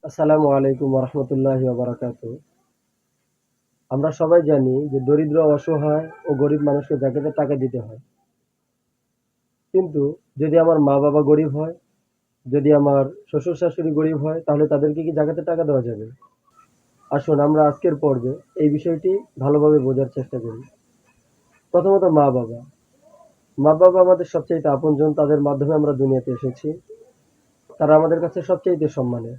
আসসালামু আলাইকুম রহমতুল্লাহি বারাকাতু। আমরা সবাই জানি যে দরিদ্র, অসহায় ও গরিব মানুষকে জাকাতের টাকা দিতে হয়। কিন্তু যদি আমার মা বাবা গরিব হয়, যদি আমার শ্বশুর শাশুড়ি গরিব হয়, তাহলে তাদেরকে কি জাকাতের টাকা দেওয়া যাবে? আসুন আমরা আজকের পর্বে এই বিষয়টি ভালোভাবে বোঝার চেষ্টা করি। প্রথমত মা বাবা আমাদের সবচাইতে আপনজন, তাদের মাধ্যমে আমরা দুনিয়াতে এসেছি। তারা আমাদের কাছে সবচাইতে সম্মানের।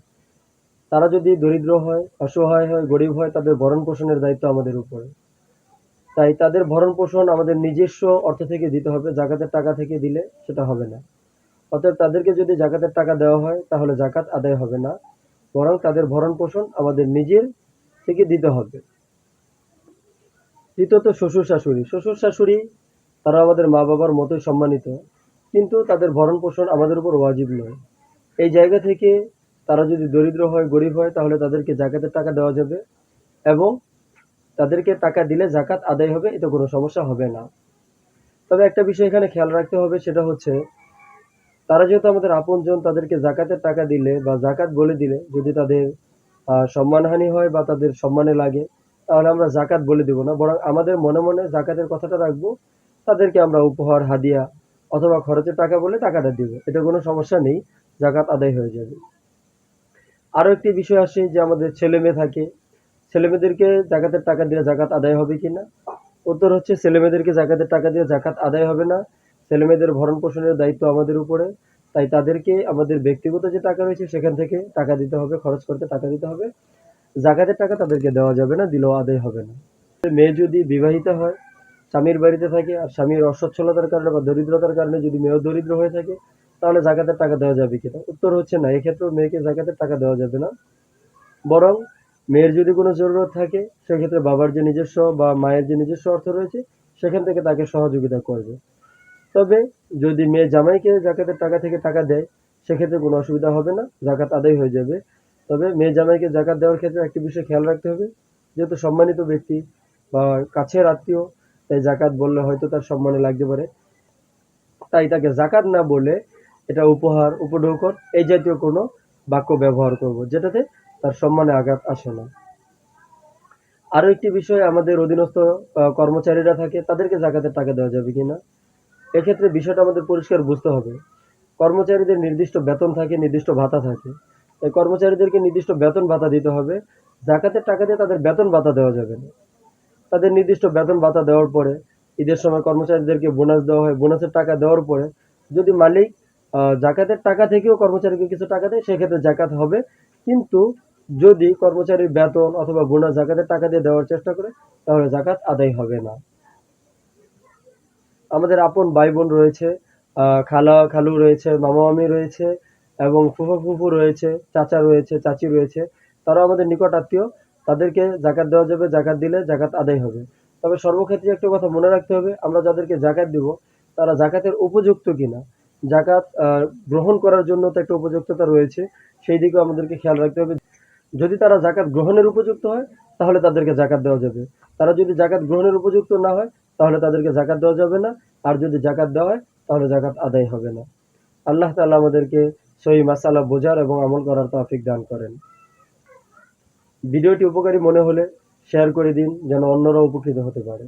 তারা যদি দরিদ্র হয়, অসহায় হয়, গরিব হয়, তাদের ভরণ পোষণের দায়িত্ব আমাদের উপরে। তাই তাদের ভরণ-পোষণ আমাদের নিজস্ব অর্থ থেকে দিতে হবে, জাকাতের টাকা থেকে দিলে সেটা হবে না। অতএব তাদেরকে যদি জাকাতের টাকা দেওয়া হয় তাহলে জাকাত আদায় হবে না, বরং তাদের ভরণ-পোষণ আমাদের নিজের থেকে দিতে হবে। দ্বিতীয়ত শ্বশুর-শাশুড়ি। শ্বশুর-শাশুড়ি তারা আমাদের মা-বাবার মতোই সম্মানিত, কিন্তু তাদের ভরণ-পোষণ আমাদের উপর ওয়াজিব নয়। এই জায়গা থেকে তারা যদি দরিদ্র হয়, গরিব হয়, তাহলে তাদেরকে জাকাতের টাকা দেওয়া যাবে এবং তাদেরকে টাকা দিলে জাকাত আদায় হবে, এতে কোনো সমস্যা হবে না। তবে একটা বিষয় এখানে খেয়াল রাখতে হবে, সেটা হচ্ছে তারা যেহেতু আমাদের আপনজন, তাদেরকে জাকাতের টাকা দিলে বা জাকাত বলে দিলে যদি তাদের সম্মানহানি হয় বা তাদের সম্মানে লাগে, তাহলে আমরা জাকাত বলে দিব না, বরং আমাদের মনে মনে জাকাতের কথাটা রাখবো। তাদেরকে আমরা উপহার, হাদিয়া অথবা খরচের টাকা বলে টাকাটা দিব, এটা কোনো সমস্যা নেই, জাকাত আদায় হয়ে যাবে। আরো একটি বিষয় আসে যে আমাদের ছেলে মেয়ে থাকে, ছেলে মেয়েদেরকে জাকাতের টাকা দিয়ে জাকাত আদায় হবে কিনা। উত্তর হচ্ছে ছেলেমেয়েদেরকে জাকাতের টাকা দিয়ে জাকাত আদায় হবে না। ছেলেমেয়েদের ভরণ পোষণের দায়িত্ব আমাদের উপরে। তাই তাদেরকে আমাদের ব্যক্তিগত যে টাকা রয়েছে সেখান থেকে টাকা দিতে হবে, খরচ করতে টাকা দিতে হবে। জাকাতের টাকা তাদেরকে দেওয়া যাবে না, দিলেও আদায় হবে না। মেয়ে যদি বিবাহিতা হয়, স্বামীর বাড়িতে থাকে, আর স্বামীর অসচ্ছলতার কারণে বা দরিদ্রতার কারণে যদি মেয়েও দরিদ্র হয়ে থাকে, তাহলে জাকাতের টাকা দেওয়া যাবে কিনা। উত্তর হচ্ছে না, এক্ষেত্রেও মেয়েকে জাকাতের টাকা দেওয়া যাবে না, বরং মেয়ের যদি কোনো জরুরত থাকে সেক্ষেত্রে বাবার যে নিজস্ব বা মায়ের যে নিজস্ব অর্থ রয়েছে সেখান থেকে তাকে সহযোগিতা করবে। তবে যদি মেয়ে জামাইকে জাকাতের টাকা থেকে টাকা দেয় সেক্ষেত্রে কোনো অসুবিধা হবে না, জাকাত আদায় হয়ে যাবে। তবে মেয়ে জামাইকে জাকাত দেওয়ার ক্ষেত্রে একটি বিষয় খেয়াল রাখতে হবে, যেহেতু সম্মানিত ব্যক্তি বা কাছের আত্মীয়, তাই জাকাত বললে হয়তো তার সম্মানে লাগতে পারে। তাই তাকে জাকাত না বলে এটা উপহার, উপঢৌকন এই জাতীয় কোনো বাক্য ব্যবহার করব, যেটাতে তার সম্মানে আঘাত আসে না। আরো একটি বিষয়, আমাদের অধীনস্থ কর্মচারীরা থাকে, তাদেরকে জাকাতের টাকা দেওয়া যাবে কিনা। এক্ষেত্রে বিষয়টা আমাদের পরিষ্কার বুঝতে হবে। কর্মচারীদের নির্দিষ্ট বেতন থাকে, নির্দিষ্ট ভাতা থাকে। এই কর্মচারীদেরকে নির্দিষ্ট বেতন ভাতা দিতে হবে। জাকাতের টাকা দিয়ে তাদের বেতন ভাতা দেওয়া যাবে না। তাদের নির্দিষ্ট বেতন ভাতা দেওয়ার পরে ঈদের সময় কর্মচারীদেরকে বোনাস দেওয়া হয়, বোনাসের টাকা দেওয়ার পরে যদি মালিক জাকাতের টাকা থেকেও কর্মচারীকে কিছু টাকা দেয় সেক্ষেত্রে জাকাত হবে। কিন্তু যদি কর্মচারীর বেতন অথবা বোনাস জাকাতের টাকা দিয়ে দেওয়ার চেষ্টা করে তাহলে জাকাত আদায় হবে না। আমাদের আপন ভাই বোন রয়েছে, খালা খালু রয়েছে, মামা মামি রয়েছে এবং ফুফা ফুফু রয়েছে, চাচা রয়েছে, চাচি রয়েছে, তারা আমাদের নিকট আত্মীয়। তাদেরকে জাকাত দেওয়া যাবে, জাকাত দিলে জাকাত আদায় হবে। তবে সর্বক্ষেত্রে একটা কথা মনে রাখতে হবে, আমরা যাদেরকে জাকাত দিব তারা জাকাতের উপযুক্ত কিনা। জাকাত গ্রহণ করার জন্য তো একটা উপযুক্ততা রয়েছে, সেই দিকেও আমাদেরকে খেয়াল রাখতে হবে। যদি তারা জাকাত গ্রহণের উপযুক্ত হয় তাহলে তাদেরকে জাকাত দেওয়া যাবে। তারা যদি জাকাত গ্রহণের উপযুক্ত না হয় তাহলে তাদেরকে জাকাত দেওয়া যাবে না। আর যদি জাকাত দেওয়া হয় তাহলে জাকাত আদায় হবে না। আল্লাহ তাআলা আমাদেরকে সহি মাসালা বোঝার এবং আমল করার তৌফিক দান করেন। ভিডিওটি উপকারী মনে হলে শেয়ার করে দিন, যেন অন্যরা উপকৃত হতে পারে।